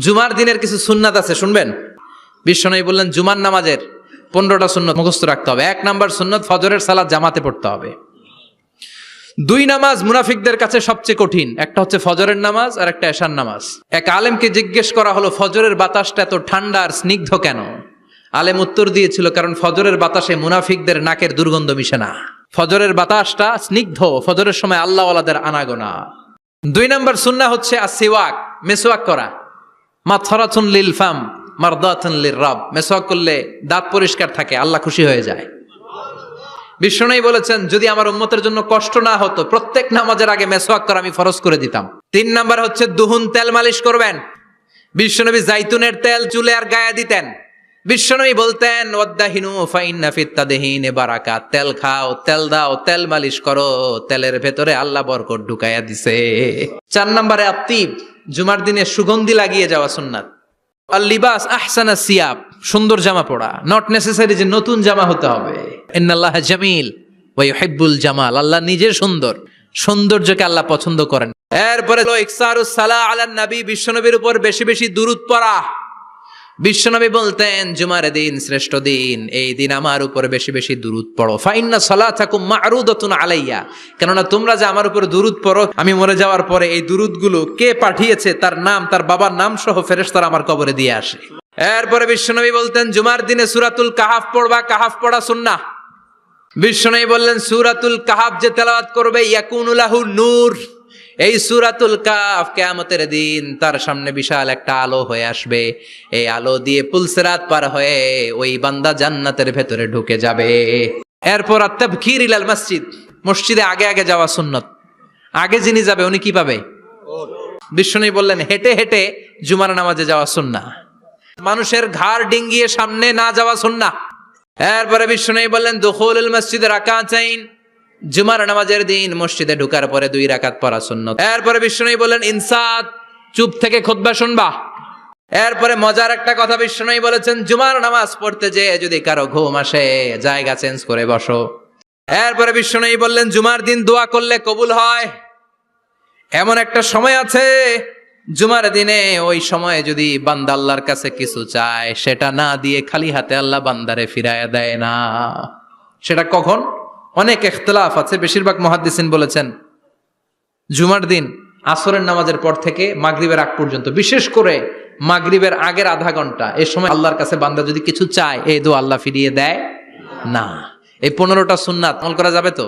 জুমার দিনের কিছু সুন্নাত আছে, শুনবেন। বিশ্বনবী বললেন জুমার নামাজের 15টা সুন্নত মুখস্থ রাখতে হবে। 1 নাম্বার সুন্নত, ফজরের সালাত জামাতে পড়তে হবে। 2 নামাজ মুনাফিকদের কাছে সবচেয়ে কঠিন, একটা হচ্ছে ফজরের নামাজ আর একটা এশার নামাজ। এক আলেমকে জিজ্ঞেস করা হলো ফজরের বাতাসটা এত ঠান্ডা আর স্নিগ্ধ কেন? আলেম উত্তর দিয়েছিল, কারণ ফজরের বাতাসে মুনাফিকদের নাকের দুর্গন্ধ মিশে না। ফজরের বাতাসটা স্নিগ্ধ, ফজরের সময় আল্লাহওয়ালাদের আনাগোনা। 2 নাম্বার সুন্নাহ হচ্ছে আসিওয়াক, মেসওয়াক করা। মাথরাতুন লিল ফাম মারদাতুন লির রব, মেসওয়াক করলে দাঁত পরিষ্কার থাকে, আল্লাহ খুশি হয়ে যায়। বিশ্বনবী বলেছেন যদি আমার উম্মতের জন্য কষ্ট না হতো প্রত্যেক নামাজের আগে মেসওয়াক করা আমি ফরজ করে দিতাম। 3 নাম্বার হচ্ছে দুহুন, তেল মালিশ করবেন। বিশ্বনবী জাইতুনের তেল চুলে আর গায়ে দিতেন। বিশ্বনবী বলতেন ওয়াদ্দাহিনু ফাইন্না ফিত তাদহিনে বারাকাত, তেল খাও, তেল দাও, তেল মালিশ করো, তেলের ভেতরে আল্লাহ বরকত ঢুকাইয়া দিছে। 4 নম্বরে আত্তিব, জুমার দিনে সুগন্ধি লাগিয়ে যাওয়া সুন্নাত। আর লিবাস আহসানা সিয়াব, সুন্দর জামা পরা, নট নেসেসারি যে নতুন জামা হতে হবে। ইন্নাল্লাহা জামিল ওয়া ইউহিব্বুল জামাল, আল্লাহ নিজে সুন্দর, সৌন্দর্যকে আল্লাহ পছন্দ করেন। এরপরে ইকসারুস সালাহ আলান নবী, বিশ্বনবীর উপর বেশি বেশি দুরূদ পড়া। বিশ্বনবী বলতেন জুমার দিন শ্রেষ্ঠ দিন, এই দিন আমার উপর বেশি বেশি দুরূদ পড়ো। ফাইন্না সালাতাকুম মা'রুদাতুন আলাইয়া, কেননা তোমরা যে আমার উপর দুরূদ পড়ো, আমি মরে যাওয়ার পরে এই দুরূদগুলো কে পাঠিয়েছে তার নাম, তার বাবার নাম সহ ফেরেশতারা আমার কবরে দিয়ে আসে। এরপরে বিশ্বনবী বলতেন জুমার দিনে সূরাতুল কাহাফ পড়বা, কাহাফ পড়া সুন্নাহ। বিশ্বনবী বললেন সূরাতুল কাহাফ যে তেলাওয়াত করবে ইয়াকুনু লাহু নূর, এই সূরাতুল কাহাফ কিয়ামতের দিন তার সামনে বিশাল একটা আলো হয়ে আসবে। এই আলো দিয়ে পুলসিরাত পার হয়ে ওই বান্দা জান্নাতের ভেতরে ঢুকে যাবে। এরপর আত-তাবকির ইলাল মসজিদ, মসজিদে আগে আগে যাওয়া সুন্নাত। আগে যিনি যাবে উনি কি পাবে? বিশ্বনবী বললেন হেঁটে হেঁটে জুমার নামাজে যাওয়া সুন্নাহ। মানুষের ঘাড় ডিঙ্গিয়ে সামনে না যাওয়া সুন্নাহ। এরপরে বিশ্বনবী বললেন দুখুলুল মসজিদে রাকাতাইন, জুমার নামাজের দিন মসজিদে ঢোকার পরে 2 রাকাত পড়া সুন্নাত। এরপরে বিশ্বনবী বললেন ইনসাত, চুপ থেকে খুতবা শুনবা। এরপরে মজার একটা কথা বিশ্বনবী বলেছেন জুমার নামাজ পড়তে যে যদি কারো ঘুম আসে জায়গা চেঞ্জ করে বসো। এরপরে বিশ্বনবী বললেন জুমার দিন দোয়া করলে কবুল হয়। এমন একটা সময় আছে জুমার দিনে, ওই সময়ে যদি বান্দা আল্লাহর কাছে কিছু চায় সেটা না দিয়ে খালি হাতে আল্লাহ বান্দারে ফিরাইয়া দেয় না। সেটা কখন? অনেক ইখতিলাফ আছে, বেশিরভাগ মুহাদ্দিসিন বলেছেন জুমার দিন আসরের নামাজের পর থেকে মাগরিবের আগ পর্যন্ত, বিশেষ করে মাগরিবের আগের আধা ঘন্টা, এই সময় আল্লাহর কাছে বান্দা যদি কিছু চায় এই দোয়া আল্লাহ ফিরিয়ে দেয় না। এই 15টা সুন্নাত আমল করা যাবে তো?